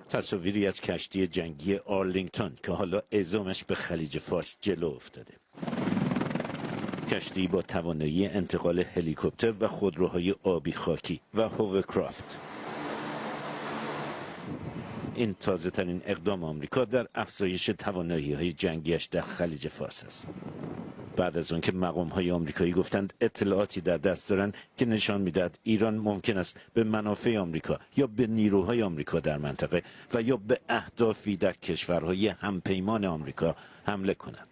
تصاویری از کشتی جنگی آرلینگتون که حالا اعزامش به خلیج فارس جلو افتاده. کشتی با توانایی انتقال هلیکوپتر و خودروهای آبی خاکی و هوورکرافت. این تازه ترین اقدام آمریکا در افزایش توانایی‌های جنگیش در خلیج فارس است. بعد از آنکه مقام‌های آمریکایی گفتند اطلاعاتی در دست دارند که نشان می‌دهد ایران ممکن است به منافع آمریکا یا به نیروهای آمریکا در منطقه و یا به اهدافی در کشورهای همپیمان آمریکا حمله کند.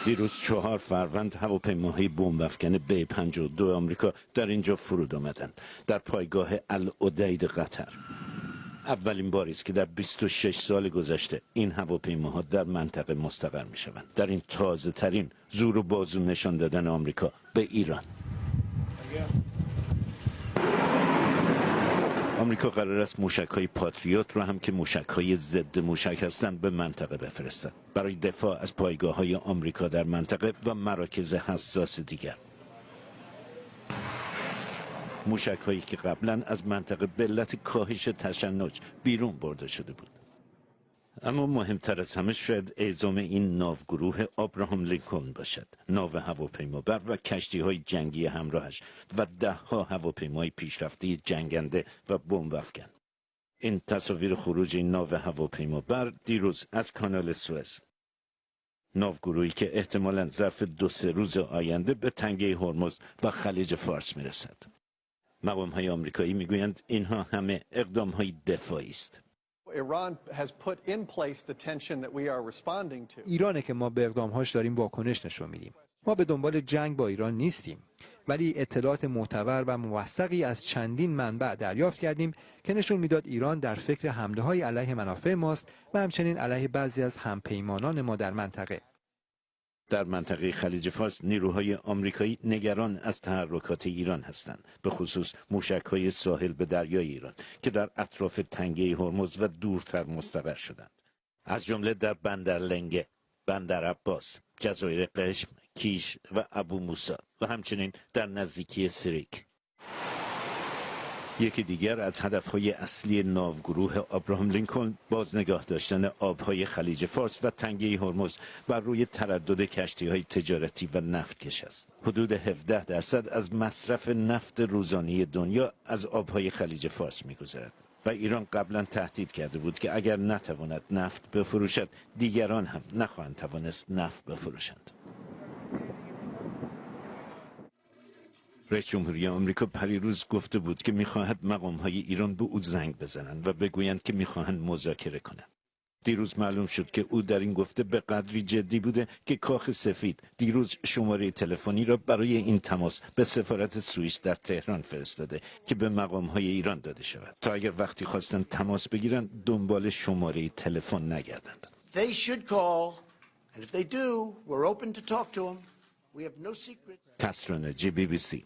دیروز 4 فروند هواپیماهای بمب‌افکن B-52 آمریکا در اینجا فرود آمدند، در پایگاه العدید قطر. اولین باری است که در 26 سال گذشته این هواپیماها در منطقه مستقر می‌شوند. در این تازه ترین زور و بازو نشان دادن آمریکا به ایران. آمریکا قرار است موشک‌های پاتریوت را هم که موشک‌های ضد موشک هستند به منطقه بفرستد برای دفاع از پایگاه‌های آمریکا در منطقه و مراکز حساس دیگر. موشک‌هایی که قبلا از منطقه به علت کاهش تشنج بیرون برده شده بود. اما مهمتر از همه شاید اعزام این ناوگروه آبراهام لینکلن باشد. ناو هواپیمابر و کشتی‌های جنگی همراهش و 10 هواپیمای پیشرفته جنگنده و بمب‌افکن. این تصاویر خروج این ناو هواپیمابر دیروز از کانال سوئز. ناوگروهی که احتمالاً ظرف 2-3 روز آینده به تنگه هرمز و خلیج فارس میرسد. مقام‌های آمریکایی میگویند اینها همه اقدام‌های دفاعی است. ایرانه که ما به اقدامهاش داریم واکنش نشون میدیم. ما به دنبال جنگ با ایران نیستیم، ولی اطلاعات معتبر و موثقی از چندین منبع دریافت کردیم که نشون میداد ایران در فکر حمله‌های علیه منافع ماست و همچنین علیه بعضی از همپیمانان ما در منطقه. در منطقه خلیج فارس نیروهای آمریکایی نگران از تحرکات ایران هستند، به خصوص موشک‌های ساحل به دریای ایران که در اطراف تنگه هرمز و دورتر مستقر شدند، از جمله در بندر لنگه، بندر عباس، جزایر قشم، کیش و ابو موسی و همچنین در نزدیکی سریک. یکی دیگر از هدفهای اصلی ناوگروه آبراهام لینکلن بازنگاه داشتن آبهای خلیج فارس و تنگه هرمز بر روی تردد کشتی‌های تجارتی و نفتکش است. حدود 17% از مصرف نفت روزانه دنیا از آبهای خلیج فارس می‌گذرد و ایران قبلا تهدید کرده بود که اگر نتواند نفت بفروشد دیگران هم نخواهند توانست نفت بفروشند. رئیس جمهوری آمریکا پریروز گفته بود که می‌خواهد مقام‌های ایران به او زنگ بزنند و بگویند که می‌خواهند مذاکره کنند. دیروز معلوم شد که او در این گفته به قدری جدی بوده که کاخ سفید دیروز شماره تلفنی را برای این تماس به سفارت سوئیس در تهران فرستاده که به مقام‌های ایران داده شود تا اگر وقتی خواستند تماس بگیرند دنبال شماره تلفن نگردند. They should call and if they do we're open to talk to them. We have no secrets. کسران BBC